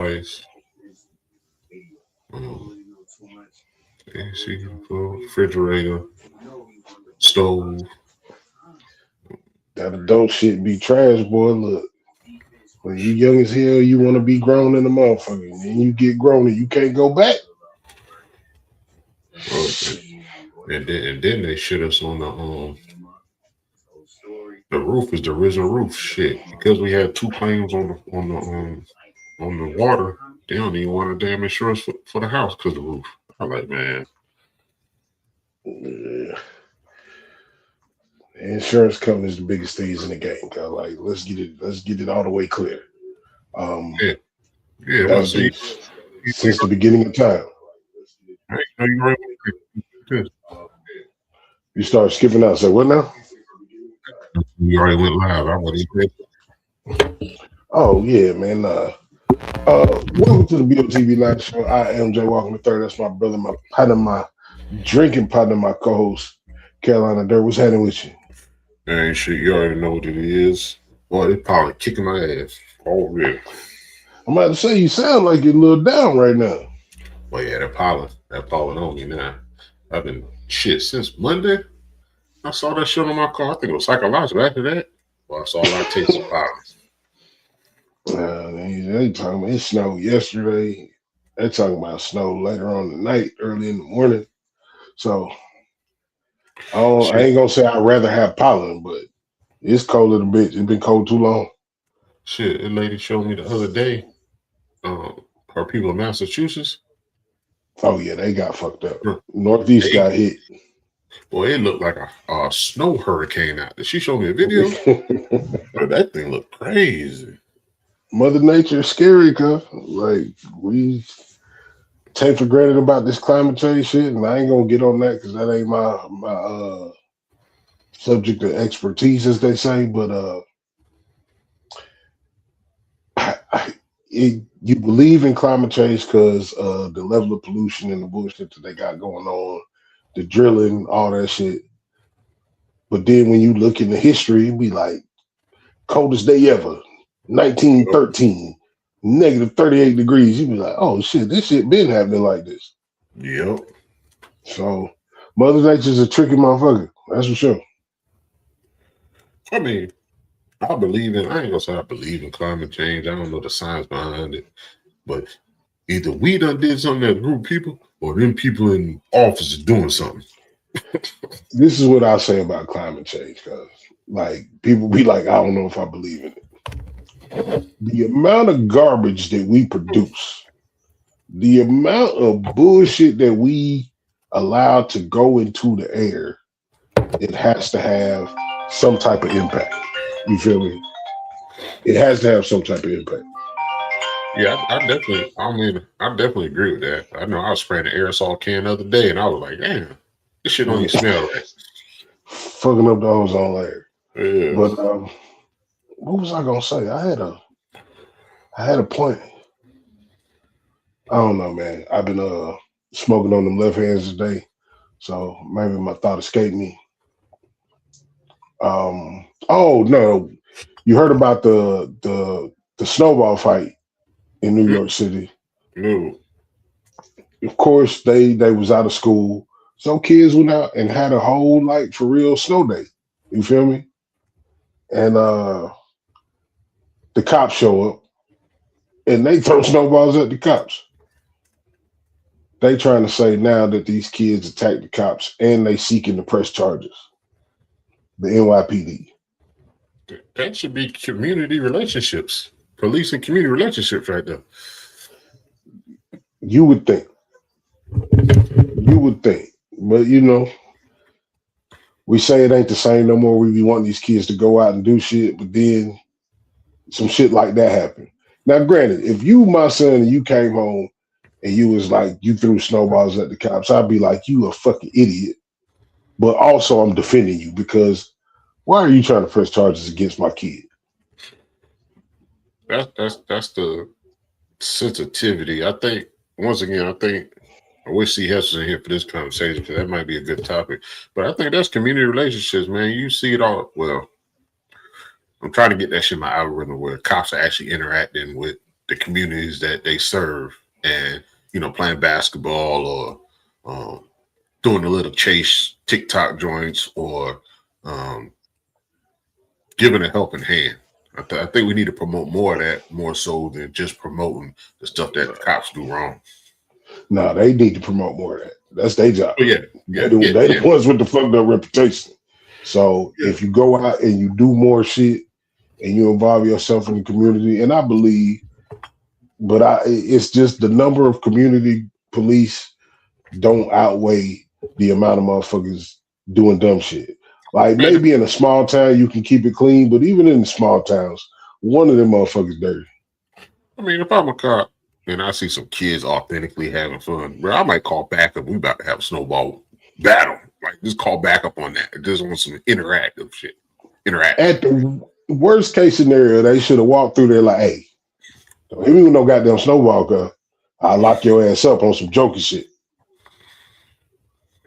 Ice. AC, refrigerator, stove. That adult shit be trash, boy. Look, when you young as hell, you want to be grown in the motherfucker. And then you get grown and you can't go back. And then they shit us on the roof is the original roof shit because we had two claims on the water. They don't even want a damn insurance for the house because of the roof. I'm like, man. Yeah. Insurance company is the biggest things in the game. Like, let's get it all the way clear. Yeah. That's since the beginning of time. You start skipping out. Say what now? We already went live. I wasn't. Oh yeah, man. Welcome to the BOTBLiveShow. I am Jay Walker III. That's my brother, my partner, my drinking partner, my co-host, Carolina Dirt. What's happening with you? Ain't shit. You already know what it is. Boy, they probably kicking my ass. Oh yeah. I'm about to say you sound like you're a little down right now. Well, yeah, that pollen on me now. I've been shit since Monday. I saw that shit on my car. I think it was psychological. After that, well, I saw a lot of taste of pollen. They talking about it snowed yesterday. They're talking about snow later on tonight, early in the morning. So I ain't gonna say I'd rather have pollen, but it's cold in a bitch. It's been cold too long. Shit, a lady showed me the other day. Her people in Massachusetts. Oh yeah, they got fucked up. Northeast got hit. Boy, it looked like a snow hurricane out there. She showed me a video. That thing looked crazy. Mother Nature is scary, cuz. Like, we take for granted about this climate change shit, and I ain't gonna get on that because that ain't my subject of expertise, as they say. But you believe in climate change because the level of pollution and the bullshit that they got going on, the drilling, all that shit. But then when you look in the history, it be like coldest day ever, 1913, negative 38 degrees. You be like, oh shit, this shit been happening like this. Yep. So Mother Nature's a tricky motherfucker. That's for sure. I mean, I ain't gonna say I believe in climate change. I don't know the science behind it. But either we done did something as a group of people or them people in office is doing something. This is what I say about climate change, because like people be like, I don't know if I believe in it. The amount of garbage that we produce, the amount of bullshit that we allow to go into the air, it has to have some type of impact. You feel me? It has to have some type of impact. Yeah, I definitely agree with that. I know I was spraying an aerosol can the other day, and I was like, damn, this shit don't even smell right. Fucking up the ozone layer. Yeah. But what was I gonna say? I had a point. I don't know, man. I've been smoking on them left hands today, so maybe my thought escaped me. Oh no, you heard about the snowball fight in New York City? No. Of course, they was out of school, so kids went out and had a whole like for real snow day. You feel me? And the cops show up and they throw snowballs at the cops. They trying to say now that these kids attacked the cops and they seeking to press charges. The NYPD. That should be community relationships. Police and community relationships right there. You would think. But you know, we say it ain't the same no more. We be wanting these kids to go out and do shit, but then some shit like that happened. Now, granted, if you my son and you came home and you was like, you threw snowballs at the cops, I'd be like, you a fucking idiot. But also I'm defending you because why are you trying to press charges against my kid? That's the sensitivity. I think, once again, I wish C. Hess was in here for this conversation because that might be a good topic. But I think that's community relationships, man. You see it all. Well, I'm trying to get that shit in my algorithm where cops are actually interacting with the communities that they serve, and playing basketball or doing a little chase TikTok joints or giving a helping hand. I think we need to promote more of that, more so than just promoting the stuff that the cops do wrong. No, they need to promote more of that. That's their job. Oh, yeah. They the ones with the fucked up reputation. So if you go out and you do more shit and you involve yourself in the community, and I believe, but it's just the number of community police don't outweigh the amount of motherfuckers doing dumb shit. Like maybe in a small town you can keep it clean, but even in the small towns, one of them motherfuckers dirty. I mean, if I'm a cop and I see some kids authentically having fun, bro, I might call backup. We about to have a snowball battle. Like, just call backup on that. Just on some interactive shit. At the worst case scenario, they should have walked through there like, hey, don't hit me with no goddamn snowball, cuz I'll lock your ass up on some jokey shit.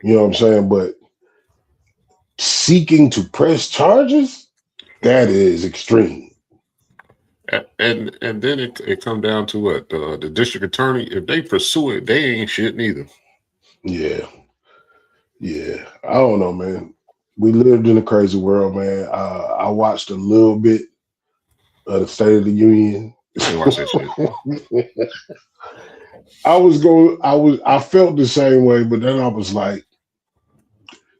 You know what I'm saying? But seeking to press charges, that is extreme. And then it come down to what the district attorney, if they pursue it, they ain't shit neither. Yeah. I don't know, man. We lived in a crazy world, man. I watched a little bit of the State of the Union. Watch that shit. I felt the same way, but then I was like,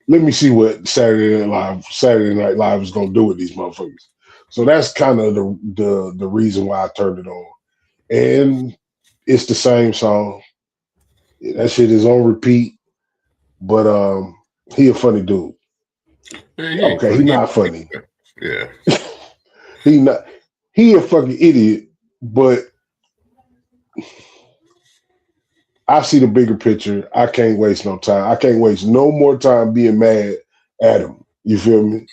let me see what Saturday Night Live is gonna do with these motherfuckers. So that's kind of the reason why I turned it on. And it's the same song. That shit is on repeat. But he a funny dude. Man, he's not funny. Yeah. He a fucking idiot, but I see the bigger picture. I can't waste no time. I can't waste no more time being mad at him. You feel me?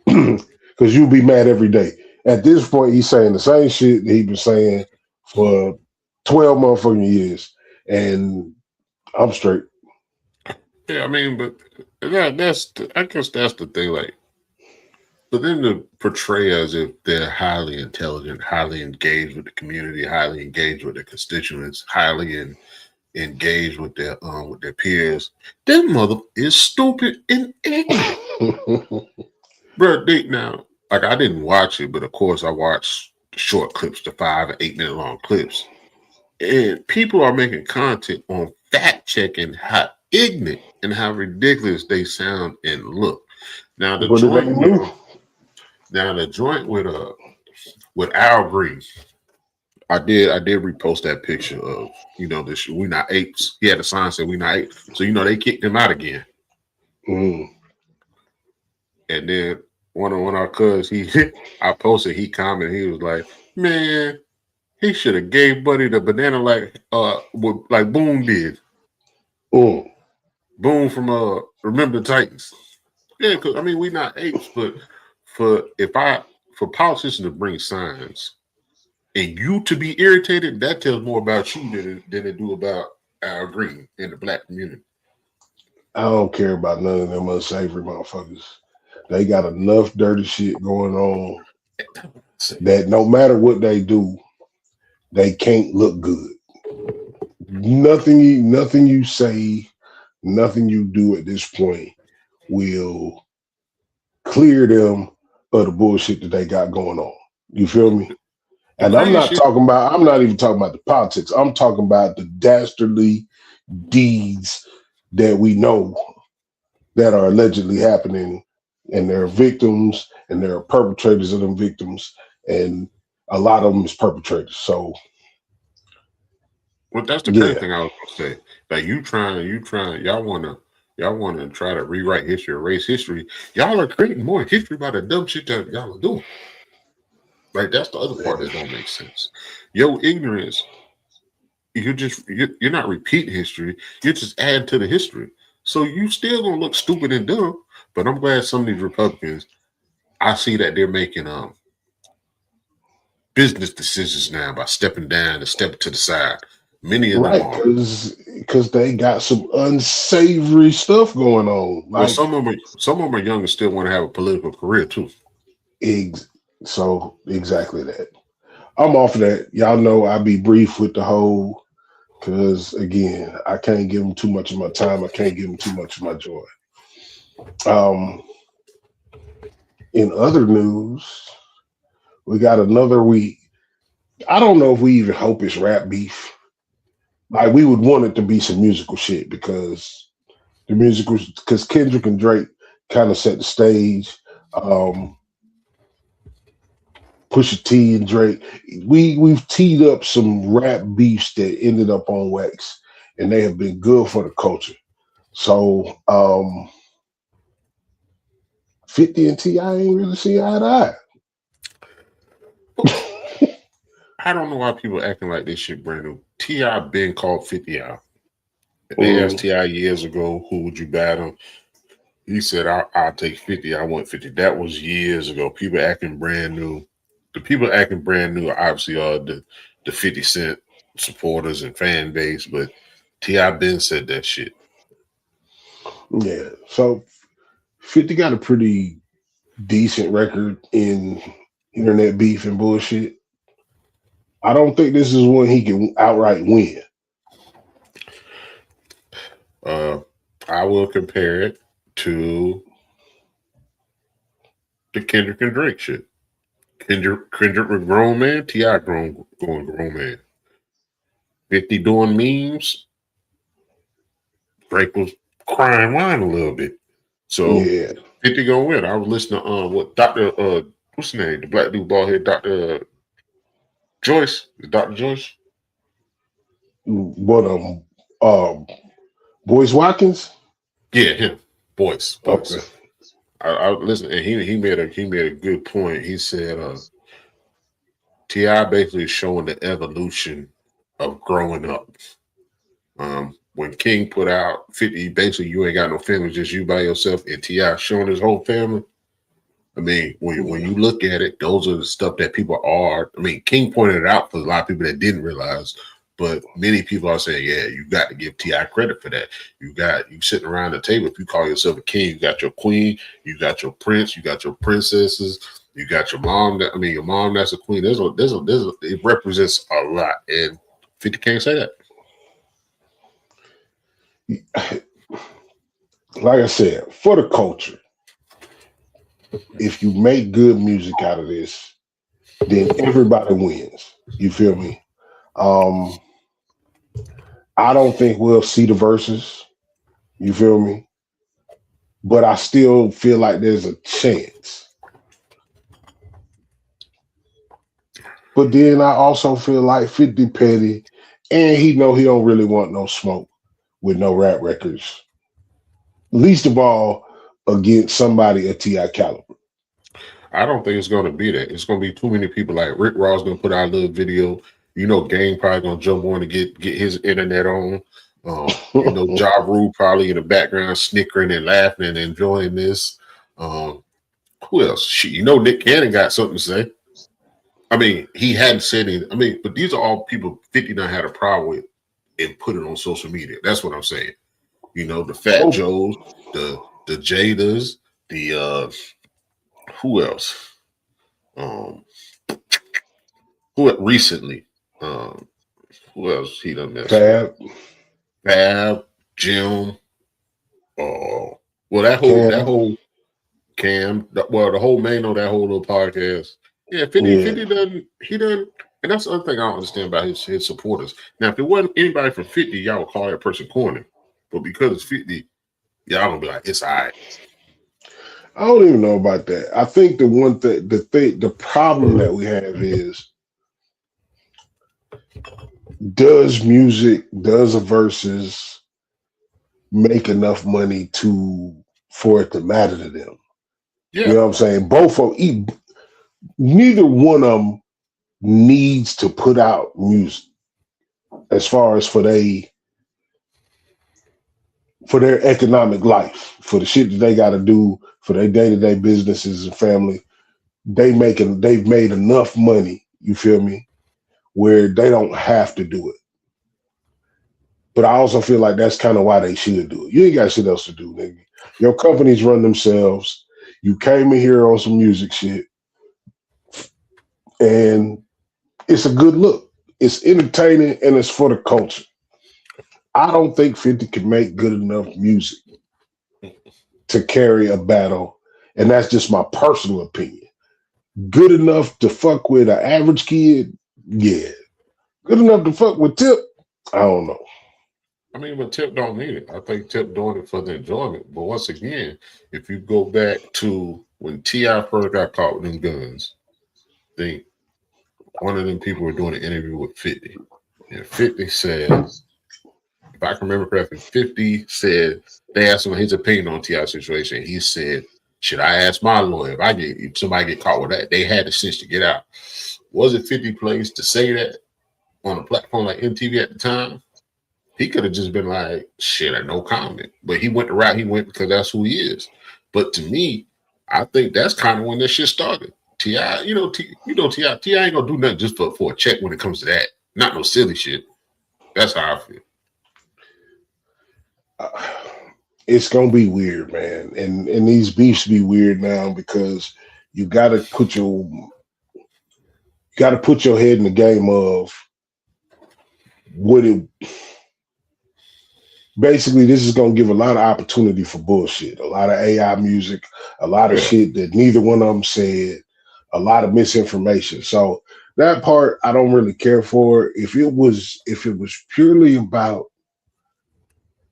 Because you'll be mad every day. At this point, he's saying the same shit that he's been saying for 12 motherfucking years. And I'm straight. Yeah, I mean, but I guess that's the thing. Like, but then to portray as if they're highly intelligent, highly engaged with the community, highly engaged with their constituents, highly engaged with their peers. That mother is stupid and ignorant. Bro, now, like, I didn't watch it, but of course I watched the short clips, the 5 and 8 minute long clips. And people are making content on fact checking how ignorant and how ridiculous they sound and look. Now the joint with Al Green, I did repost that picture of this We Not Apes. He had a sign said We Not Apes, so they kicked him out again. Mm. And then one of our cuz I posted, he commented, he was like, man, he should have gave Buddy the banana like Boone did. Mm. Boone from Remember the Titans. Yeah, because I mean, We Not Apes, but for politicians to bring signs and you to be irritated, that tells more about you than it do about Al Green in the black community. I don't care about none of them unsavory motherfuckers. They got enough dirty shit going on that no matter what they do, they can't look good. Nothing you say, nothing you do at this point will clear them of the bullshit that they got going on. You feel me? And I'm not even talking about the politics. I'm talking about the dastardly deeds that we know that are allegedly happening, and there are victims and there are perpetrators of them victims, and a lot of them is perpetrators. So, well, that's the crazy thing I was gonna say. Like y'all want to try to rewrite history, erase history. Y'all are creating more history by the dumb shit that y'all are doing. Like, that's the other part that don't make sense. Your ignorance, you're not repeating history. You're just adding to the history. So you still gonna look stupid and dumb. But I'm glad some of these Republicans, I see that they're making business decisions now by stepping down and stepping to the side. Many of them are, because they got some unsavory stuff going on. Like, well, some of them are young and still want to have a political career too. So exactly that. I'm off of that. Y'all know I be brief with the whole, because again, I can't give them too much of my time. I can't give them too much of my joy. In other news, we got another week. I don't know if we even hope it's rap beef. Like, we would want it to be some musical shit because Kendrick and Drake kind of set the stage. Pusha T and Drake, we've teed up some rap beefs that ended up on wax, and they have been good for the culture. So 50 and T.I. ain't really see eye to eye. I don't know why people acting like this shit brand new. T.I. been called 50 out. They asked T.I. years ago, who would you battle? He said, I'll take 50. I want 50. That was years ago. People acting brand new. The people acting brand new obviously are the 50 Cent supporters and fan base, but T.I. been said that shit. Yeah. So 50 got a pretty decent record in internet beef and bullshit. I don't think this is one he can outright win. I will compare it to the Kendrick and Drake shit. Kendrick was grown man, T.I. going grown man. 50 doing memes. Drake was crying wine a little bit. So yeah. 50 gonna win. I was listening to what Dr. What's his name? The black dude bald head, Dr. Joyce. Dr. Joyce? What Boyce Watkins? Yeah, him. Boyce. Okay. I listened, and he made a good point. He said T.I. basically is showing the evolution of growing up. When King put out 50, basically you ain't got no family, just you by yourself, and T.I. showing his whole family. I mean, when you look at it, those are the stuff that people are. I mean, King pointed it out for a lot of people that didn't realize, but many people are saying, yeah, you got to give T.I. credit for that. You sitting around the table. If you call yourself a king, you got your queen, you got your prince, you got your princesses, you got your mom. Your mom that's a queen. It represents a lot, and 50 can't say that. Like I said, for the culture, if you make good music out of this, then everybody wins. You feel me? I don't think we'll see the verses. You feel me? But I still feel like there's a chance. But then I also feel like 50 petty, and he know he don't really want no smoke with no rap records. Least of all against somebody of T.I. caliber. I don't think it's going to be that. It's going to be too many people. Like Rick Ross going to put out a little video. You know, Gang probably going to jump on to get his internet on. You know, Ja Rule probably in the background snickering and laughing and enjoying this. Who else? You know, Nick Cannon got something to say. I mean, he hadn't said anything. I mean, but these are all people 59 had a problem with and put it on social media. That's what I'm saying. You know, the Fat Joes, the Jadas, the who else? Who recently? Who else he done messed? Fab, Jim. Well, that whole Cam. Well, the whole main on that whole little podcast. Yeah, 50 done. He done. And that's the other thing I don't understand about his supporters. Now, if it wasn't anybody from 50, y'all would call that person corny. But because it's 50, y'all gonna be like, it's all right. I don't even know about that. I think the problem that we have is, does a versus make enough money for it to matter to them? Yeah. You know what I'm saying? Both of them, neither one of them needs to put out music as far as for their economic life, for the shit that they got to do for their day-to-day businesses and family. They've made enough money, you feel me, where they don't have to do it. But I also feel like that's kind of why they should do it. You ain't got shit else to do, nigga. Your companies run themselves. You came in here on some music shit, and It's a good look. It's entertaining and it's for the culture. I don't think 50 can make good enough music to carry a battle, and that's just my personal opinion. Good enough to fuck with an average kid, yeah. Good enough to fuck with Tip, I don't know. I mean, but Tip don't need it. I think Tip doing it for the enjoyment. But once again, if you go back to when T.I. first got caught with them guns, I think one of them people were doing an interview with 50. And 50 said, if I can remember correctly, 50 said, they asked him his opinion on T.I.'s situation. He said, should I ask my lawyer if somebody get caught with that? They had the sense to get out. Was it 50 place to say that on a platform like MTV at the time? He could have just been like, shit, no comment. But he went the route he went because that's who he is. But to me, I think that's kind of when this shit started. T.I., T.I. ain't gonna do nothing just for a check when it comes to that. Not no silly shit. That's how I feel. It's gonna be weird, man. And these beefs be weird now because you gotta put your head in the game of what it. Basically, this is going to give a lot of opportunity for bullshit, a lot of AI music, a lot of shit that neither one of them said, a lot of misinformation. So that part I don't really care for. If it was purely about,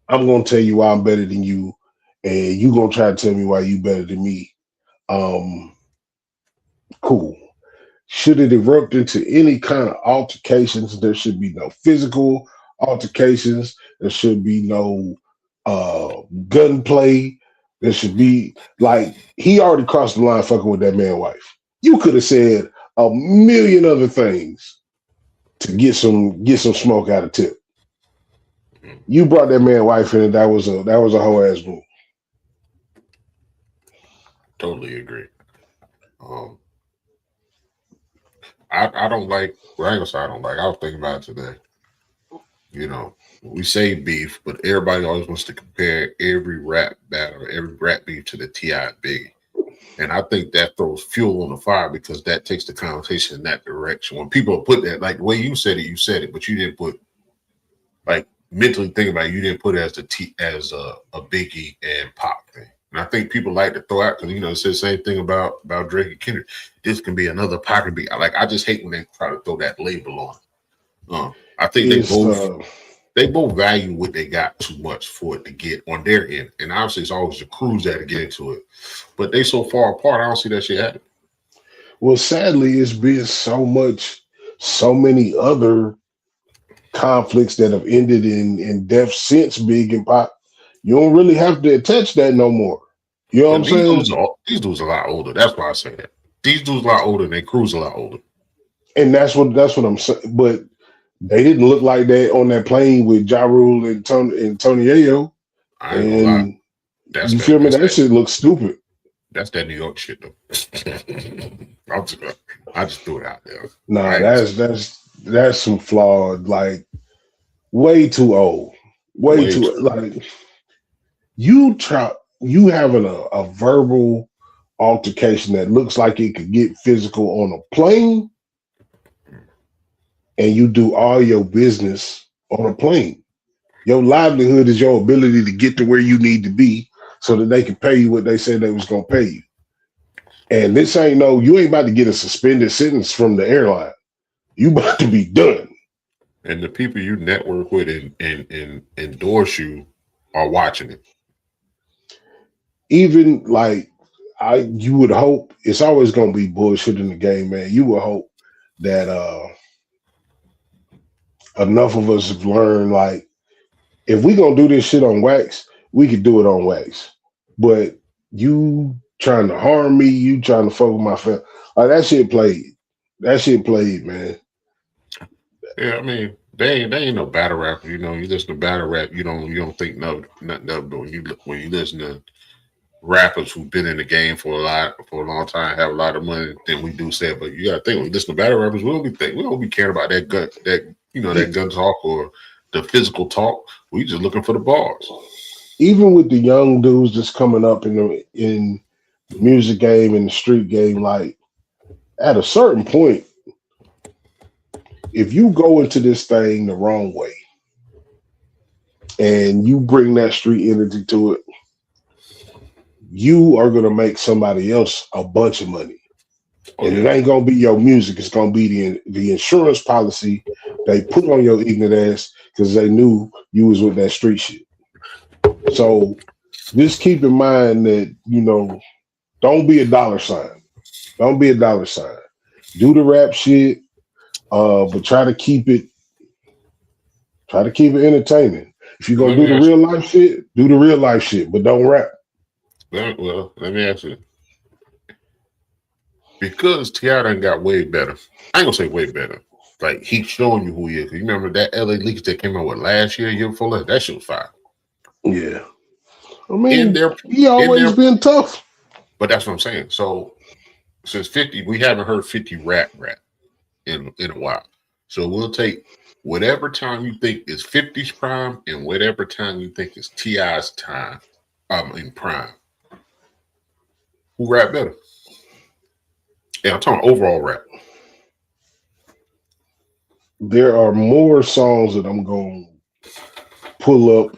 I'm going to tell you why I'm better than you, and you going to try to tell me why you better than me. Cool. Should it erupt into any kind of altercations? There should be no physical altercations. There should be no gunplay. There should be, like, he already crossed the line fucking with that man's wife. You could have said a million other things to get some smoke out of Tip. You brought that man's wife in, and that was a whole ass move. Totally agree. I don't like. Well, I ain't gonna say I don't like. I was thinking about it today. You know, we say beef, but everybody always wants to compare every rap battle, every rap beef to the T.I. Biggie. And I think that throws fuel on the fire because that takes the conversation in that direction. When people put that, like the way you said it, but you didn't put, like, mentally thinking about it, you didn't put it as a Biggie and Pop thing. And I think people like to throw out, because, you know, it says the same thing about Drake and Kendrick. This can be another Pac beat. I just hate when they try to throw that label on. I think they both value what they got too much for it to get on their end. And obviously it's always the crews that to get into it. But they so far apart, I don't see that shit happening. Well, sadly, it's been so many other conflicts that have ended in death since Big and Pop. You don't really have to attach that no more. You know what I'm saying? These dudes are a lot older. That's why I say that. These dudes are a lot older and their crew's a lot older. And that's what I'm saying. But they didn't look like that on that plane with Ja Rule and Tony Ayo. I ain't gonna lie. You feel me? That shit looks stupid. That's that New York shit though. I just threw it out there. Nah, that's some flawed, like, way too old. Way too like, you having a verbal altercation that looks like it could get physical on a plane, and you do all your business on a plane. Your livelihood is your ability to get to where you need to be so that they can pay you what they said they was going to pay you. And this ain't you ain't about to get a suspended sentence from the airline. You about to be done. And the people you network with and endorse you are watching it. Even like, you would hope, it's always going to be bullshit in the game, man. You would hope that enough of us have learned, like, if we gonna do this shit on wax, we could do it on wax. But you trying to harm me, you trying to fuck with my family, like, that shit played. That shit played, man. Yeah, I mean, they ain't no battle rapper. You know, you listen to battle rap, you don't think nothing of it. When you listen to rappers who've been in the game for a long time, have a lot of money, then we do say it. But you gotta think, when you listen to battle rappers, we don't be caring about that gun talk or the physical talk. We just looking for the bars. Even with the young dudes that's coming up in the music game and the street game, like, at a certain point, if you go into this thing the wrong way and you bring that street energy to it, you are gonna make somebody else a bunch of money. And it ain't gonna be your music, it's gonna be the insurance policy they put on your ignorant ass because they knew you was with that street shit. So just keep in mind that, don't be a dollar sign. Don't be a dollar sign. Do the rap shit, but try to keep it entertaining. If you're gonna do the real life shit, do the real life shit, but don't rap. Well, let me ask you. Because T.I. done got way better. I ain't gonna say way better. Like, he's showing you who he is. You remember that LA Leaks that came out with last year before last? That shit was fire. Yeah. I mean, he always been tough. But that's what I'm saying. So since 50, we haven't heard 50 rap in a while. So we'll take whatever time you think is 50's prime and whatever time you think is T.I.'s time in prime. Who rap better? Yeah, I'm talking overall rap. There are more songs that I'm going to pull up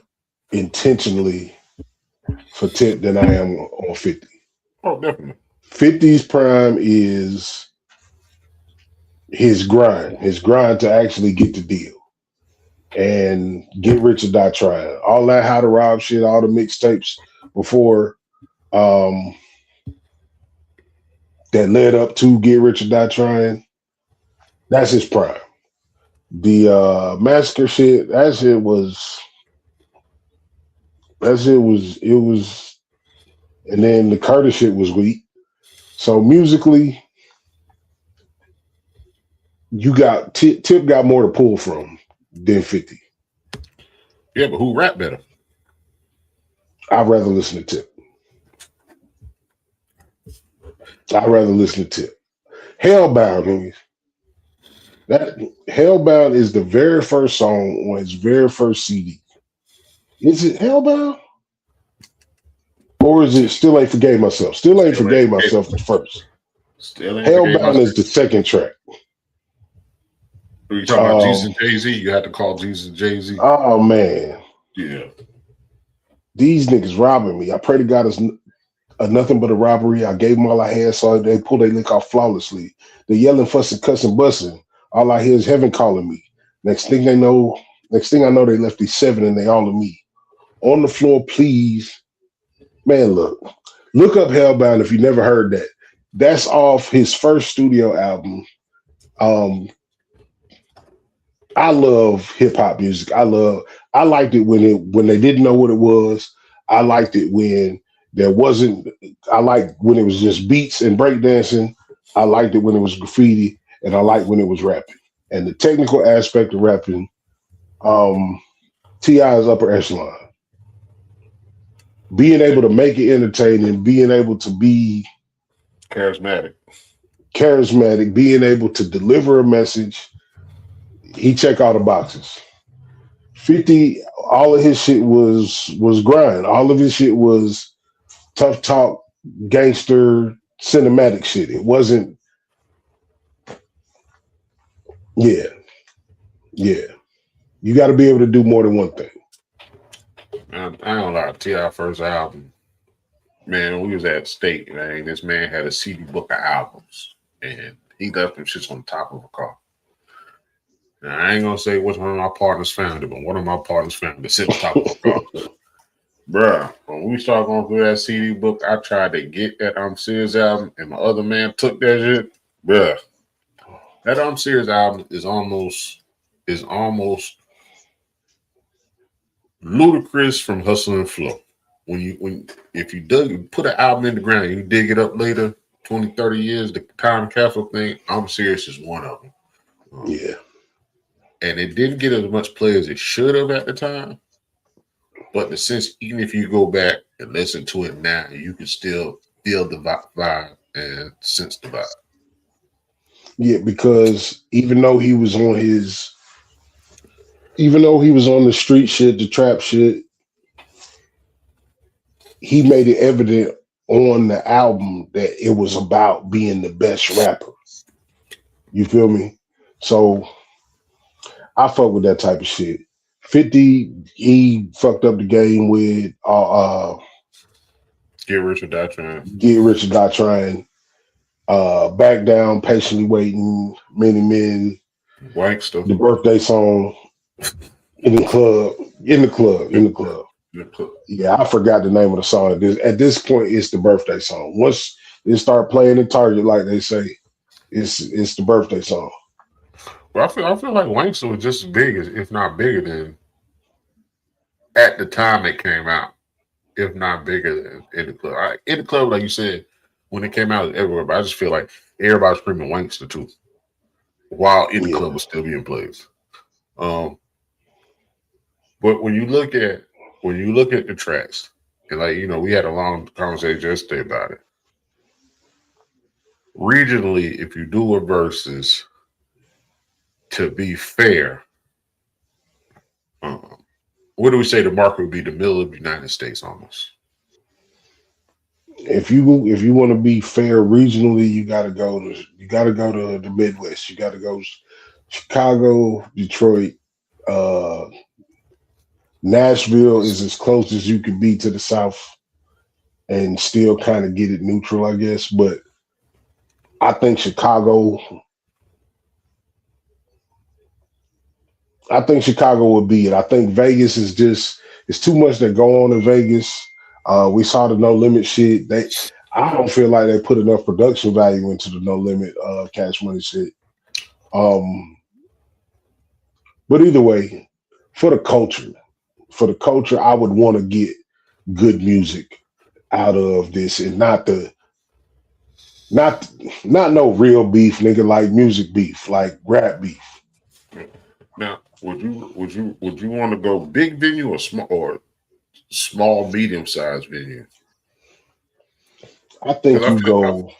intentionally for 10 than I am on 50. Oh, definitely. 50's prime is his grind to actually get the deal and get rich or die trying. All that How to Rob shit, all the mixtapes before that led up to Get Rich or Die Trying, that's his prime. The Massacre shit, it was, and then the Curtis shit was weak. So musically, you got Tip got more to pull from than 50. Yeah, but who rap better? I'd rather listen to Tip. Hellbound, niggas. That Hellbound is the very first song on his very first CD. Is it Hellbound? Or is it Still Ain't Forgave Myself? Still Ain't Forgave Myself the first. Hellbound is the second track. Are you talking about Jesus and Jay-Z? You had to call Jesus and Jay-Z. Oh, man. Yeah. These niggas robbing me. I pray to God it's nothing but a robbery. I gave them all I had, so they pulled their lick off flawlessly. They're yelling, fussing, cussing, bussing. All I hear is heaven calling me. Next thing I know, they left these 7 and they all of me. On the floor, please. Man, look up Hellbound if you never heard that. That's off his first studio album. I love hip hop music. I liked it when they didn't know what it was. I liked it when there wasn't. I liked when it was just beats and breakdancing. I liked it when it was graffiti, and I liked when it was rapping. And the technical aspect of rapping, T.I. is upper echelon. Being able to make it entertaining, being able to be charismatic, being able to deliver a message, he checked all the boxes. 50, all of his shit was grind. All of his shit was tough talk, gangster, cinematic shit. It wasn't. Yeah. You got to be able to do more than one thing. Man, I don't lie. T.I. first album, man, we was at State, man. This man had a CD book of albums, and he left them shits on top of a car. Now, I ain't gonna say which one of my partners found it, but one of my partners found it sitting on top of a car. Bruh, when we started going through that CD book, I tried to get that Serious album, and my other man took that shit. Bruh, that Serious album is almost ludicrous from Hustle and Flow. If you put an album in the ground and you dig it up later, 20, 30 years, the time capsule thing, Serious is one of them. Yeah. And it didn't get as much play as it should have at the time. But in the sense, even if you go back and listen to it now, you can still feel the vibe and sense the vibe. Yeah, because even though he was on the street shit, the trap shit, he made it evident on the album that it was about being the best rapper. You feel me? So I fuck with that type of shit. 50, he fucked up the game with Get Rich or Die Trying. Get Rich or Die Trying. Back Down, Patiently Waiting, Many Men, Wankster. the birthday song, in the club. Yeah, I forgot the name of the song. At this point, it's the birthday song. Once they start playing the target, like they say, it's the birthday song. Well, I feel like Wankster was just as big as, if not bigger than, at the time it came out, if not bigger than In the Club. In the Club, like you said, when it came out everywhere, but I just feel like everybody's screaming Wankster too, while In the Club was still being played. But when you look at the tracks, and like, you know, we had a long conversation yesterday about it. Regionally, if you do a versus, to be fair, what do we say the market would be? The middle of the United States, almost. If you want to be fair regionally, you got to go to the Midwest. You got to go Chicago, Detroit, Nashville is as close as you can be to the South, and still kind of get it neutral, I guess. But I think Chicago would be it. I think Vegas is just, it's too much that go on in Vegas. We saw the No Limit shit. I don't feel like they put enough production value into the No Limit Cash Money shit. But either way, for the culture, I would want to get good music out of this, and not no real beef, nigga, like music beef, like rap beef. Now, would you want to go big venue or small medium sized venue? I think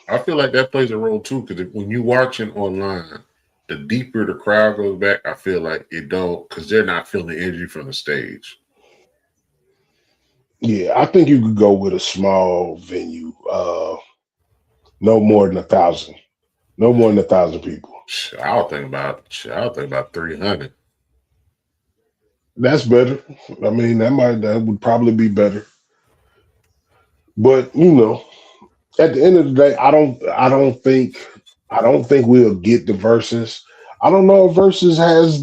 I feel like that plays a role too, because when you're watching online, the deeper the crowd goes back, I feel like it don't, because they're not feeling the energy from the stage. Yeah, I think you could go with a small venue, no more than 1,000. No more than 1,000 people. I'll think about 300. That's better. I mean, that would probably be better. But you know, at the end of the day, I don't think we'll get the verses. I don't know if verses has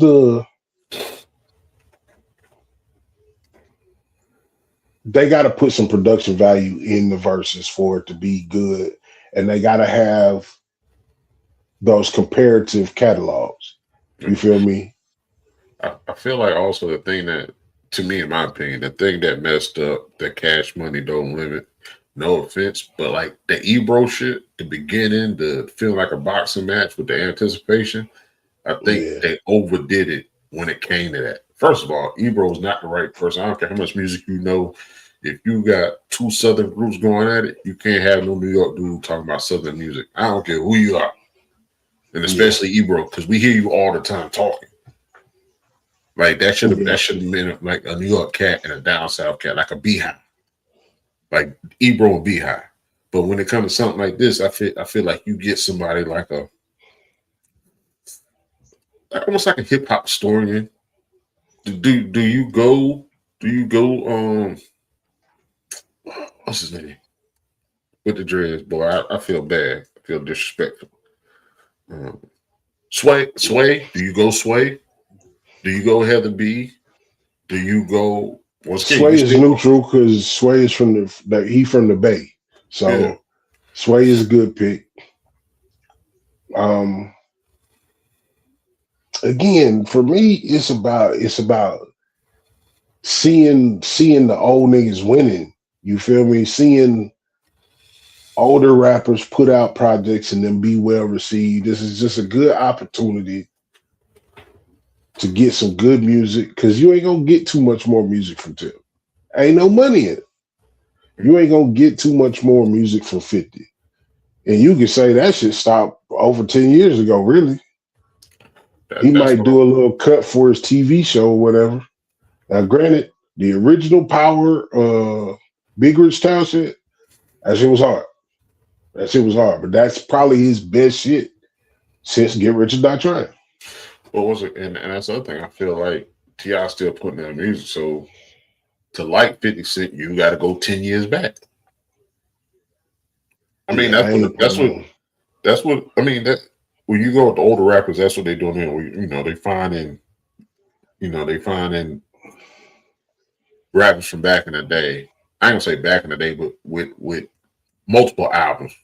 they got to put some production value in the verses for it to be good, and they got to have those comparative catalogs. You feel me? I feel like also the thing that, to me, in my opinion, the thing that messed up the Cash Money Don't Limit, no offense, but like the Ebro shit, the beginning, the feeling like a boxing match with the anticipation, I think they overdid it when it came to that. First of all, Ebro is not the right person. I don't care how much music you know. If you got two Southern groups going at it, you can't have no New York dude talking about Southern music. I don't care who you are. And especially Ebro, because we hear you all the time talking. Like that should have been like a New York cat and a down south cat, like a Beehive, like Ebro and Beehive. But when it comes to something like this, I feel like you get somebody like almost like a hip hop historian. Do you go? What's his name? With the dreads, boy. I feel bad. I feel disrespectful. Sway. Do you go Sway? Do you go Heather B? Do you go? Sway is neutral because Sway is from the Bay, so Sway is a good pick. Again, for me, it's about seeing the old niggas winning. You feel me? Seeing older rappers put out projects and then be well received. This is just a good opportunity to get some good music, because you ain't gonna get too much more music from Tip. Ain't no money in it. You ain't gonna get too much more music from 50. And you can say that shit stopped over 10 years ago, really. He might do a little cut for his TV show or whatever. Now, granted, the original Power Big Rich Town shit, that shit was hard. But that's probably his best shit since Get Rich or Die Trying. what was it? And that's the other thing. I feel like T.I. still putting out music. So to like 50 Cent, you got to go 10 years back. I mean, Yeah, that's what I mean. That when you go with the older rappers, that's what they're doing. You know, they finding rappers from back in the day. I ain't gonna say back in the day, but with multiple albums.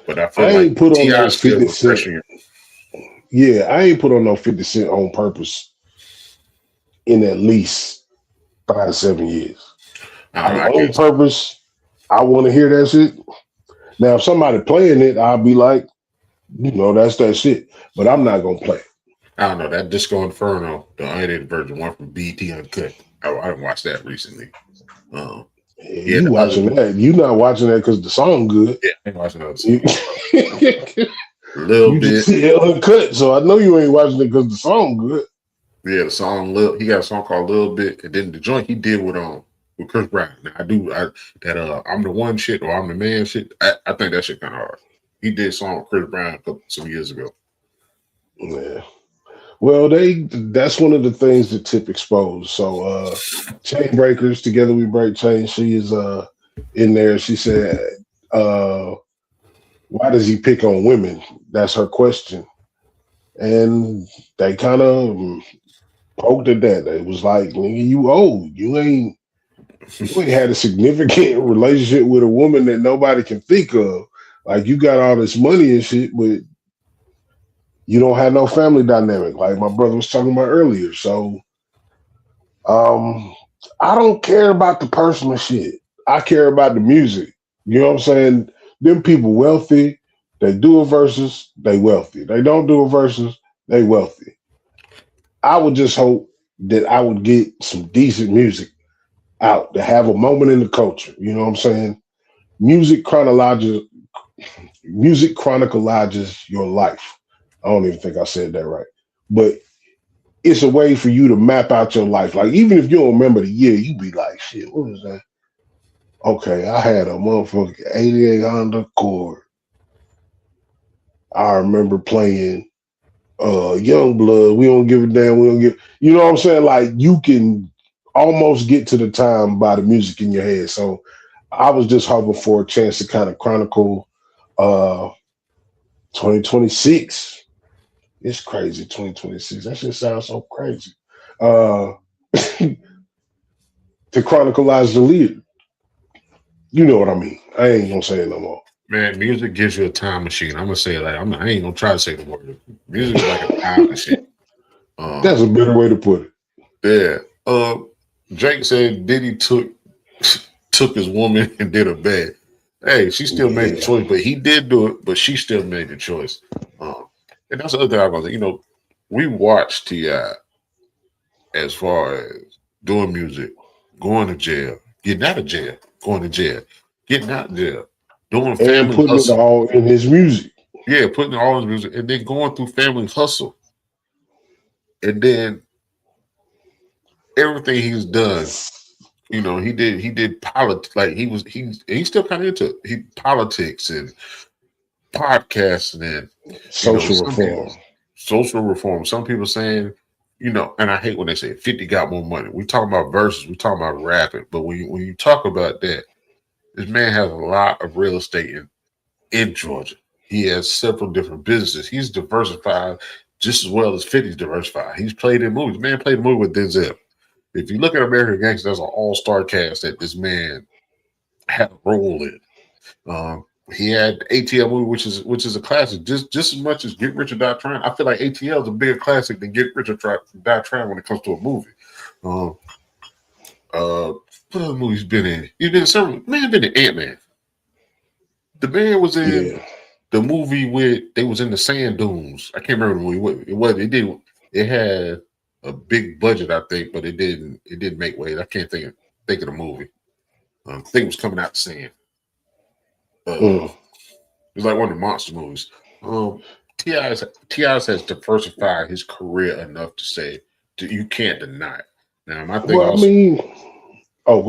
But I feel I like ain't put on T.I. no still 50 Cent. refreshing. Yeah, I ain't put on no 50 Cent on purpose in at least 5 to 7 years. Like I on guess purpose, I want to hear that shit. Now, if somebody playing it, I'll be like, that's that shit. But I'm not gonna play it. I don't know that Disco Inferno, the unedited version, one from BT Uncut. I didn't watch that recently. Yeah, You watching that? You not watching that because the song good. Yeah, I ain't watching that You, song. A little you bit. just see it uncut, so I know you ain't watching it because the song good. Yeah, the song he got a song called "Little Bit," and then the joint he did with Chris Brown. Now I'm the one shit or I'm the man shit. I think that shit kind of hard. He did a song with Chris Brown some years ago. Yeah. Well, that's one of the things that Tip exposed. So Chain Breakers, Together We Break Chain, she is in there. She said, why does he pick on women? That's her question. And they kind of poked at that. It was like, nigga, you old. You ain't had a significant relationship with a woman that nobody can think of. Like you got all this money and shit, but you don't have no family dynamic, like my brother was talking about earlier. So I don't care about the personal shit. I care about the music. You know what I'm saying? Them people wealthy, they do a versus, they wealthy. They don't do a versus, they wealthy. I would just hope that I would get some decent music out to have a moment in the culture. You know what I'm saying? Music chronologizes your life. I don't even think I said that right. But it's a way for you to map out your life. Like, even if you don't remember the year, you be like, shit, what was that? Okay, I had a motherfucking 88 Honda Accord. I remember playing Young Blood. We don't give a damn. We don't give, you know what I'm saying? Like, you can almost get to the time by the music in your head. So I was just hoping for a chance to kind of chronicle 2026. It's crazy, 2026. That shit sounds so crazy. To chronicleize the leader. You know what I mean. I ain't gonna say it no more. Man, music gives you a time machine. I'm gonna say it like I ain't gonna try to say the word. Music is like a time machine. That's a better way to put it. Yeah. Jake said Diddy took his woman and did her bad. Hey, she still made the choice, but he did do it, but she still made the choice. And that's the other thing I was like, we watched T.I. as far as doing music, going to jail, getting out of jail, going to jail, getting out of jail, doing family and putting hustle. it all in his music. Yeah, putting it all in his music, and then going through family hustle. And then everything he's done, he did politics. Like he's still kind of into it. Politics and podcasting and social reform. Social reform. Some people saying, and I hate when they say 50 got more money. We talking about verses, we talking about rapping, but when you talk about that, this man has a lot of real estate in Georgia. He has several different businesses. He's diversified just as well as 50's diversified. He's played in movies. Man played a movie with Denzel. If you look at American Gangster, there's an all-star cast that this man had a role in. He had ATL movie, which is a classic, just as much as Get Rich or Die Trying. I feel like ATL is a bigger classic than Get Rich or Die Trying when it comes to a movie. What other movies been in? He's been in several. Man, been in Ant-Man. The man was in the movie they was in the sand dunes. I can't remember the movie. It had a big budget, I think, but it didn't make waves. I can't think of the movie. I think it was coming out the sand. It was like one of the monster movies. T.I. has diversified his career enough to say you can't deny it. Now, my thing go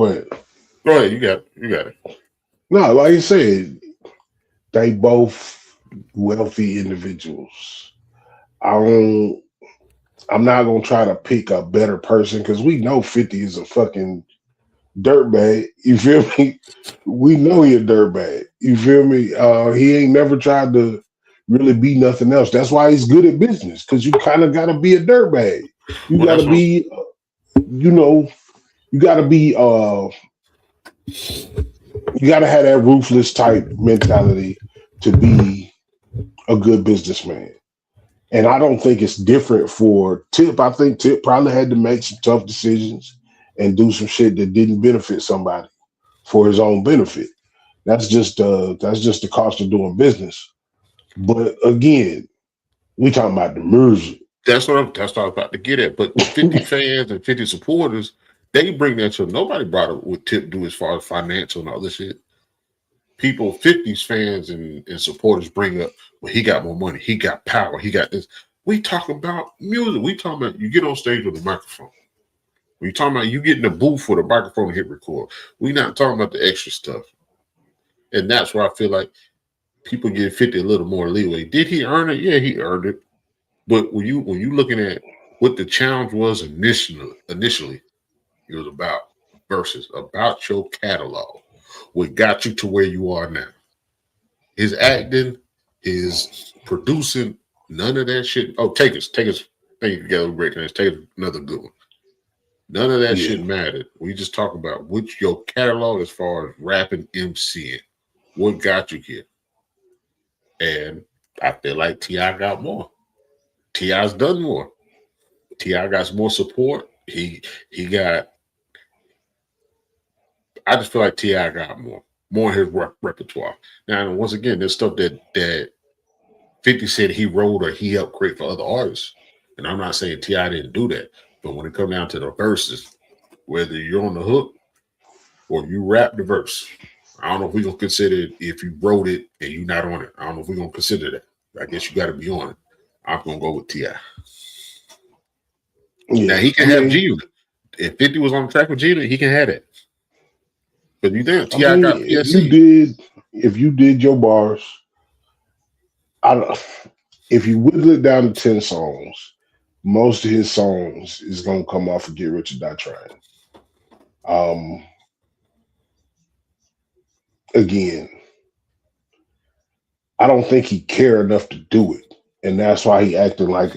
ahead. Go ahead. You got it. No, like you said, they both wealthy individuals. I don't I'm not gonna try to pick a better person because we know 50 is a fucking dirtbag. You feel me? We know he a dirtbag. You feel me? He ain't never tried to really be nothing else. That's why he's good at business, because you kind of gotta be a dirtbag. You Well, gotta be, you know, you gotta be you gotta have that ruthless type mentality to be a good businessman. And I don't think it's different for Tip. I think Tip probably had to make some tough decisions and do some shit that didn't benefit somebody for his own benefit. That's just the cost of doing business. But again, we talking about the merger. that's what I was about to get at. But the 50 fans and 50 supporters, they bring that to nobody brought up what Tip do as far as financial and all this shit. People, 50s fans and supporters bring up, well, he got more money, he got power, he got this. We talk about music. We talking about you get on stage with a microphone. We talking about you get in the booth with a microphone and hit record. We not talking about the extra stuff. And that's why I feel like people give 50 a little more leeway. Did he earn it? Yeah, he earned it. But when you looking at what the challenge was initially, it was about your catalog. What got you to where you are now. His acting, his producing, none of that shit. Oh, take us. Thank you together, great. Take another good one. None of that shit mattered. We just talk about which your catalog as far as rapping, MCing. What got you here? And I feel like T.I. got more. T.I.'s done more. T.I. got more support. He got. I just feel like T.I. got more in his repertoire. Now, once again, there's stuff that 50 said he wrote or he helped create for other artists. And I'm not saying T.I. didn't do that. But when it comes down to the verses, whether you're on the hook or you rap the verse, I don't know if we're going to consider it if you wrote it and you're not on it. I don't know if we're going to consider that. I guess you got to be on it. I'm going to go with T.I. Now, he can have G Unit. If 50 was on the track with G Unit, he can have it. But you think T.I. got PSC. If you did your bars, if you whittle it down to 10 songs, most of his songs is gonna come off of Get Rich or Die Trying. Again, I don't think he cared enough to do it, and that's why he acted like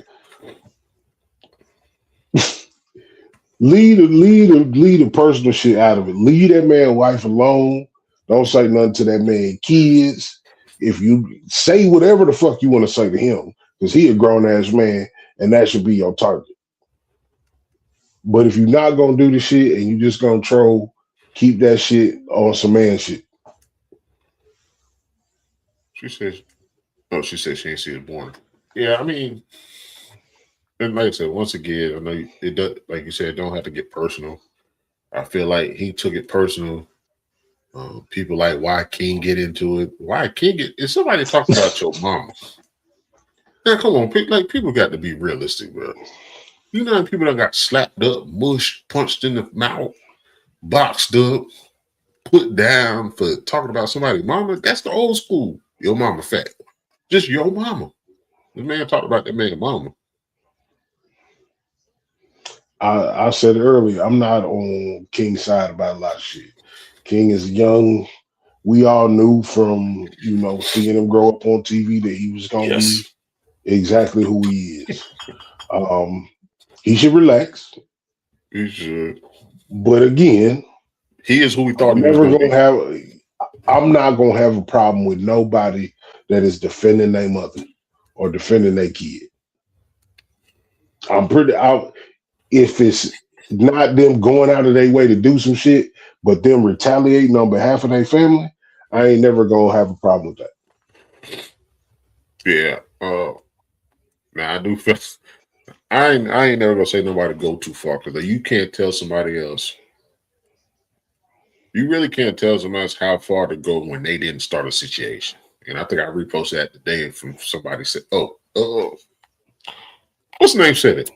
leave the personal shit out of it. Leave that man wife alone. Don't say nothing to that man kids. If you say whatever the fuck you want to say to him, because he a grown ass man, and that should be your target. But if you're not gonna do the shit and you just gonna troll, keep that shit on some man shit. She says she ain't see it born. Yeah, I mean, and like I said, once again, I know it does. Like you said, don't have to get personal. I feel like he took it personal. People like why King get into it? Why King get? If somebody talk about your mama, now come on, people got to be realistic, bro. You know, people that got slapped up, mushed, punched in the mouth, boxed up, put down for talking about somebody's mama. That's the old school. Your mama fat. Just your mama. This man talked about that man's mama. I said earlier, I'm not on King's side about a lot of shit. King is young. We all knew from, seeing him grow up on TV that he was going to be exactly who he is. He should relax. He should. But again, he is who we thought he was going to be. I'm not going to have a problem with nobody that is defending their mother or defending their kid. If it's not them going out of their way to do some shit, but them retaliating on behalf of their family, I ain't never gonna have a problem with that. Yeah. Now I do feel I ain't never gonna say nobody go too far, because you can't tell somebody else. You really can't tell somebody else how far to go when they didn't start a situation. And I think I reposted that today from somebody said, what's the name said it?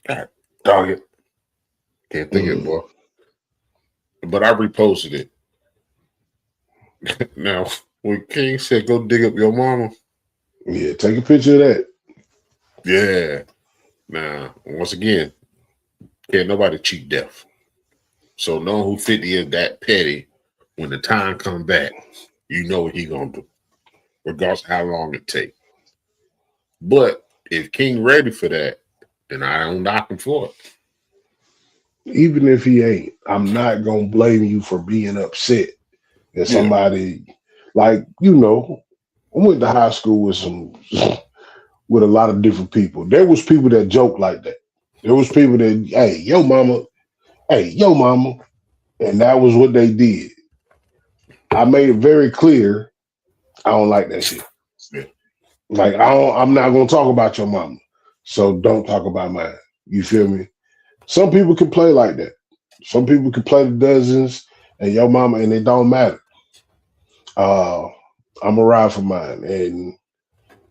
God dog it. Can't think of it, boy. But I reposted it. Now, when King said, go dig up your mama. Yeah, take a picture of that. Yeah. Now, once again, can't nobody cheat death. So knowing who 50 is that petty, when the time come back, you know what he gonna do, regardless of how long it take. But if King ready for that, then I don't knock him for it. Even if he ain't, I'm not gonna blame you for being upset that somebody like I went to high school with a lot of different people. There was people that joke like that. There was people that, hey, yo mama, and that was what they did. I made it very clear I don't like that shit. Yeah. Like I'm not gonna talk about your mama, so don't talk about mine. You feel me? Some people can play like that. Some people can play the dozens and your mama, and it don't matter. I'm a ride for mine, and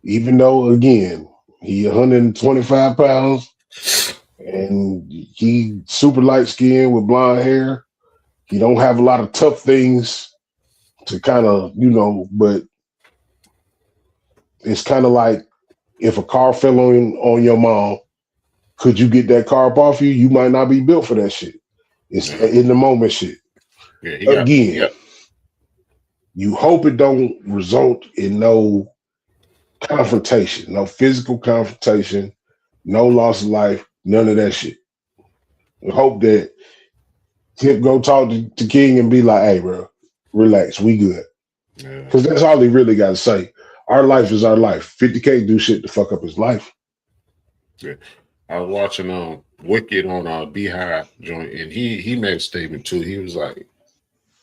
even though again he 125 pounds and he super light skinned with blonde hair, he don't have a lot of tough things to kind of but it's kind of like if a car fell on your mom, could you get that car up off you? You might not be built for that shit. It's in the moment shit. Yeah, you hope it don't result in no confrontation, no physical confrontation, no loss of life, none of that shit. We hope that Tip go talk to King and be like, hey, bro, relax, we good. Because that's all he really got to say. Our life is our life. 50 can't do shit to fuck up his life. Yeah. I was watching Wicked on Beehive joint, and he made a statement too. He was like,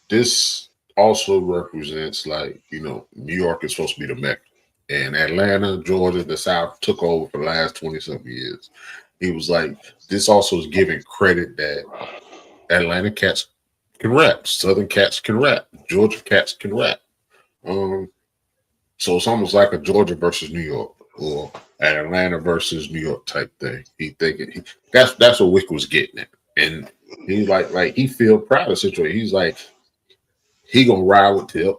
this also represents New York is supposed to be the Mecca. And Atlanta, Georgia, the South took over for the last 20-something years. He was like, this also is giving credit that Atlanta cats can rap, Southern cats can rap, Georgia cats can rap. So it's almost like a Georgia versus New York or an Atlanta versus New York type thing. He thinking that's what Wick was getting at. And he's like he feel proud of the situation. He's like, he gonna ride with Tip.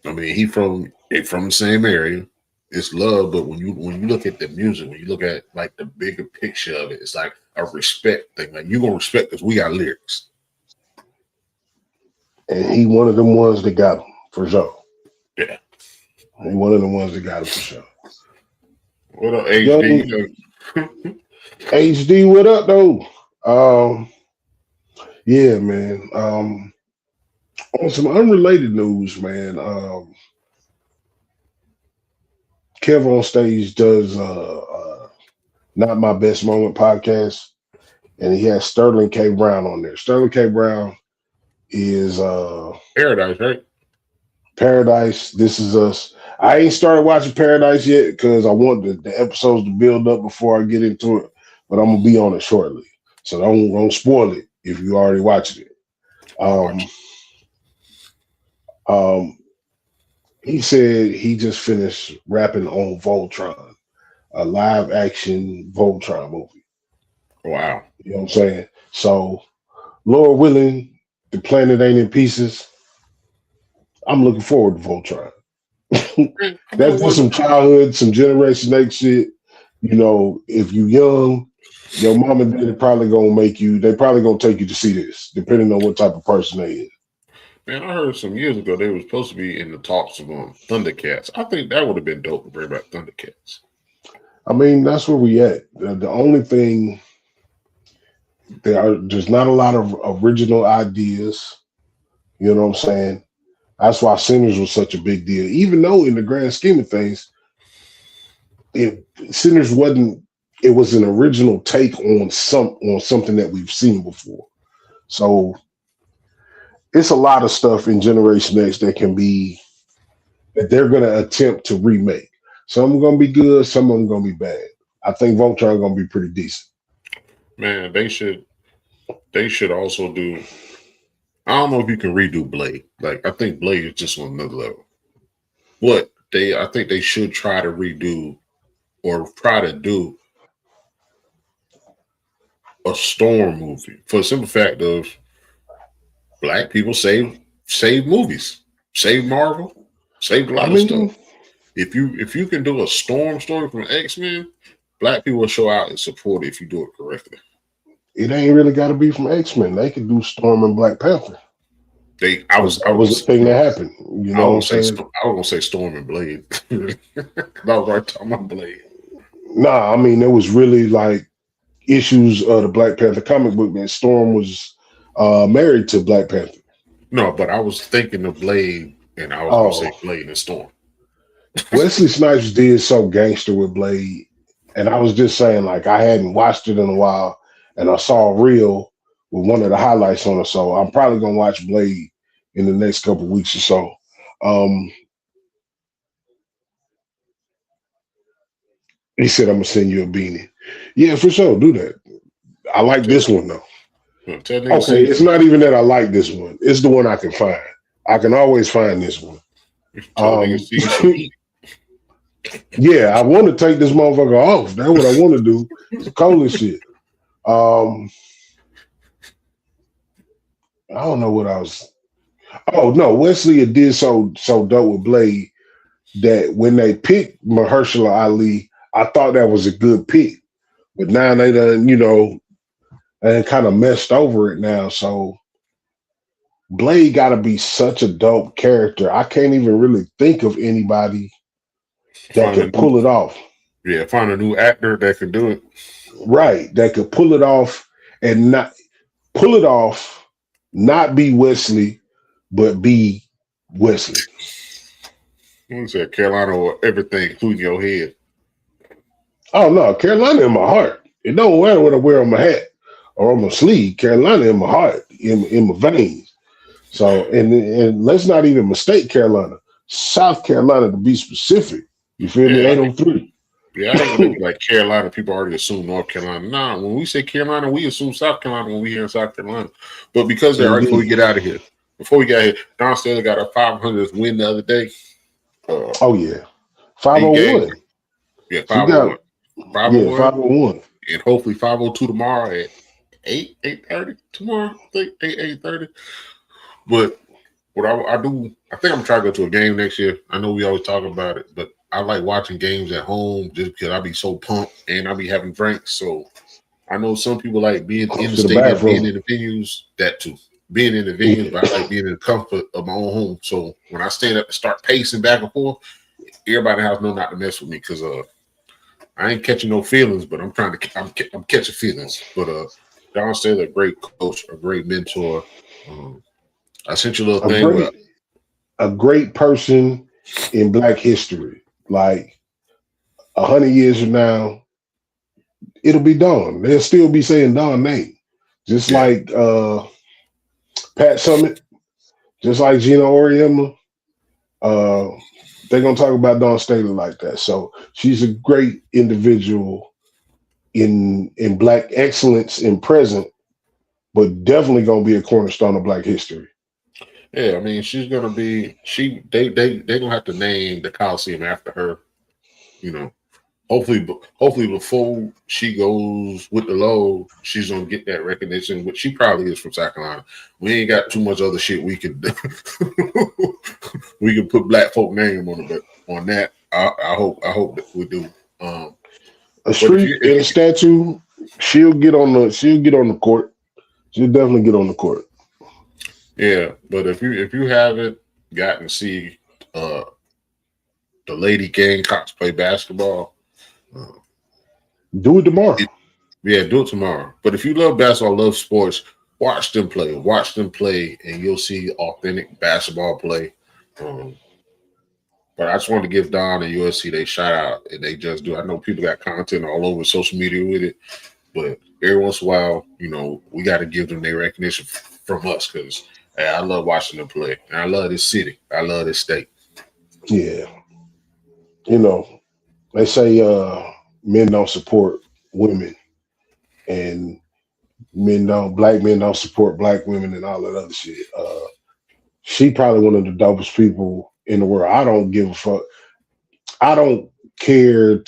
I mean, he from the same area. It's love, but when you look at the music, when you look at like the bigger picture of it, it's like a respect thing. Like, you gonna respect us. We got lyrics. And he one of them ones that got them for sure. Yeah. He one of them ones that got them for sure. What up, HD? HD, what up though? Yeah, man. On some unrelated news, man. Kev on Stage does Not My Best Moment podcast, and he has Sterling K. Brown on there. Sterling K. Brown is Paradise, right? Paradise, This Is Us. I ain't started watching Paradise yet because I want the episodes to build up before I get into it, but I'm gonna be on it shortly. So don't spoil it if you already watched it. He said he just finished rapping on Voltron, a live action Voltron movie. Wow. You know what I'm saying? So, Lord willing, the planet ain't in pieces. I'm looking forward to Voltron. That's just some childhood, some Generation X shit. If you young, your mom and daddy probably gonna take you to see this, depending on what type of person they is. Man, I heard some years ago they were supposed to be in the talks of Thundercats. I think that would have been dope to bring back Thundercats. I mean, that's where we at. The only thing, there's not a lot of original ideas. You know what I'm saying? That's why Sinners was such a big deal. Even though in the grand scheme of things, Sinners wasn't. It was an original take on something that we've seen before. So it's a lot of stuff in Generation X that they're going to attempt to remake. Some are going to be good, some of them going to be bad. I think Voltron going to be pretty decent. Man, they should also do. I don't know if you can redo Blade. Like, I think Blade is just on another level. But I think they should try to redo or try to do a Storm movie for the simple fact of Black people save movies, save Marvel, save a lot of stuff. If you can do a Storm story from X-Men, Black people will show out and support it if you do it correctly. It ain't really got to be from X-Men. They could do Storm and Black Panther. That was the thing that happened. You know what I'm saying? I was gonna say Storm and Blade. I was right talking about Blade. Nah, I mean, there was really like issues of the Black Panther comic book, man. Storm was married to Black Panther. No, but I was thinking of Blade, and I was gonna say Blade and Storm. Wesley Snipes did so gangster with Blade, and I was just saying, like, I hadn't watched it in a while, and I saw a reel with one of the highlights on it, so I'm probably gonna watch Blade in the next couple of weeks or so. He said, I'm gonna send you a beanie. Yeah, for sure, do that. I like this one though. Okay, it's not even that I like this one. It's the one I can find. I can always find this one. Yeah, I want to take this motherfucker off. That's what I want to do. It's cold as shit. I don't know what I was. Oh no, Wesley did so dope with Blade that when they picked Mahershala Ali, I thought that was a good pick. But now they done, and kind of messed over it now. So Blade got to be such a dope character. I can't even really think of anybody that could pull it off. Yeah, find a new actor that could do it. Right, that could pull it off and not be Wesley, but be Wesley. You said Carolina or everything, including your head. Oh no, Carolina in my heart. It don't matter what I wear on my hat or on my sleeve. Carolina in my heart, in my veins. So, and let's not even mistake Carolina. South Carolina, to be specific. You feel me? 803. Yeah, I don't think like Carolina. People already assume North Carolina. Nah, when we say Carolina, we assume South Carolina when we hear in South Carolina. But because they're right before we get out of here, Don Staley got a 500th win the other day. Oh yeah, 501. Yeah, 501. 501. 501. And hopefully 502 tomorrow at 8:30 tomorrow. I think 8:30. But what I do, I think I'm trying to go to a game next year. I know we always talk about it, but I like watching games at home just because I be so pumped and I be having drinks. So I know some people like being in the stadium, being in the venues, that too. Being in the venues, but I like being in the comfort of my own home. So when I stand up and start pacing back and forth, everybody in the house know not to mess with me because I ain't catching no feelings, but I'm catching feelings. But Don Staley, a great coach, a great mentor. I sent you a little thing. A great person in Black history. Like 100 years from now, it'll be Don. They'll still be saying Don name. Just like Pat Summitt, just like Gina Auriemma. They're gonna talk about Dawn Staley like that. So she's a great individual in Black excellence in present, but definitely gonna be a cornerstone of Black history. Yeah, I mean, she's gonna be. They gonna have to name the Coliseum after her. Hopefully before she goes with the low, she's gonna get that recognition. Which she probably is from South Carolina. We ain't got too much other shit we can we can put Black folk name on it, but on that, I hope that we do. A street and a statue, she'll get on the court. She'll definitely get on the court. Yeah, but if you haven't gotten to see the Lady Gamecocks play basketball, do it tomorrow. Do it tomorrow. But if you love basketball, love sports, watch them play, and you'll see authentic basketball play. But I just wanted to give Don and USC they shout out, and they just do. I know people got content all over social media with it, but every once in a while, we got to give them their recognition from us because I love watching them play, and I love this city. I love this state. Yeah, they say men don't support women, and Black men don't support Black women, and all that other shit. She probably one of the dopest people in the world. I don't give a fuck. I don't care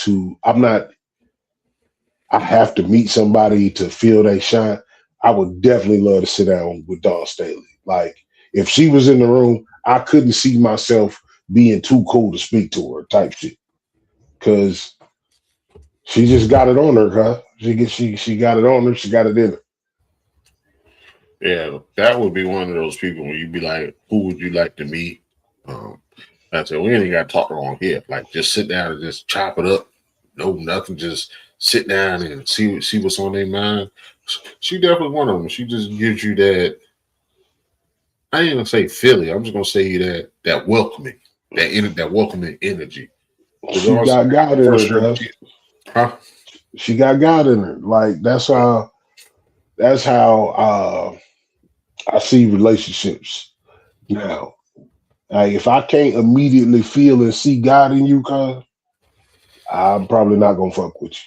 I have to meet somebody to feel they shine. I would definitely love to sit down with Dawn Staley. Like, if she was in the room, I couldn't see myself being too cool to speak to her type shit. Because She just got it on her, huh? She got it on her. She got it in her. Yeah, that would be one of those people when you'd be like, who would you like to meet? I said, we ain't got to talk on here. Like, just sit down and just chop it up. No, nothing. Just sit down and see what's on their mind. She definitely one of them. She just gives you that. I ain't gonna say Philly. I'm just gonna say that welcoming, that welcoming energy. She got God in her, huh? She got God in her. Like that's how I see relationships now. Like if I can't immediately feel and see God in you, cuz I'm probably not gonna fuck with you.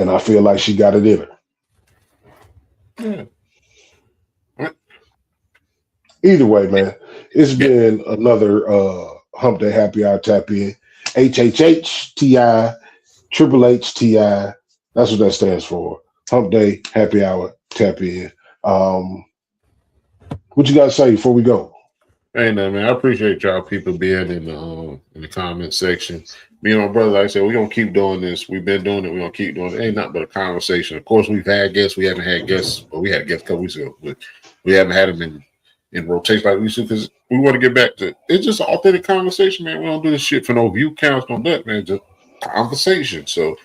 And I feel like she got it in her. Yeah. Either way, man, it's been another Hump Day Happy Hour Tap In. HHHTI, Triple HTI. That's what that stands for. Hump Day Happy Hour Tap In. What you got to say before we go? Hey, man, I appreciate y'all people being in the comment section. Me and my brother, like I said, we're going to keep doing this. We've been doing it. We're going to keep doing it. Ain't nothing but a conversation. Of course, we've had guests. We haven't had guests. Well, we had guests a couple weeks ago, but we haven't had them in rotation like we should because we want to get back to it's just an authentic conversation, man. We don't do this shit for no view counts, no that, man. Just conversation. So,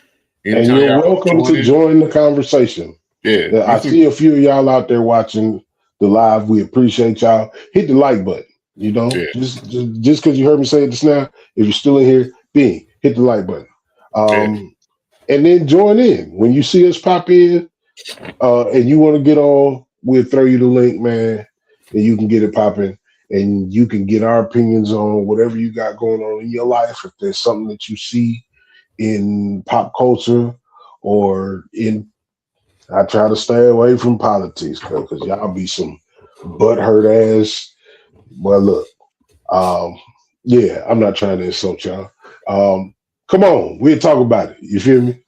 and you're welcome to join the conversation. Yeah. I see a few of y'all out there watching the live. We appreciate y'all. Hit the like button. You know, just because you heard me say it just now, if you're still in here, hit the like button. And then join in. When you see us pop in and you want to get on, we'll throw you the link, man, and you can get it popping and you can get our opinions on whatever you got going on in your life. If there's something that you see in pop culture or I try to stay away from politics because y'all be some butthurt ass. Well, look, yeah, I'm not trying to insult y'all. Come on, we'll talk about it. You feel me?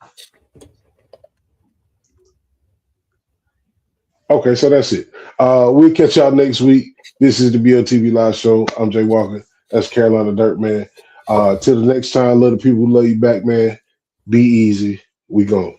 Okay, so that's it. We'll catch y'all next week. This is the BOTB Live Show. I'm Jay Walker. That's Carolina Dirt, man. Till the next time, love the people who love you back, man. Be easy. We gone.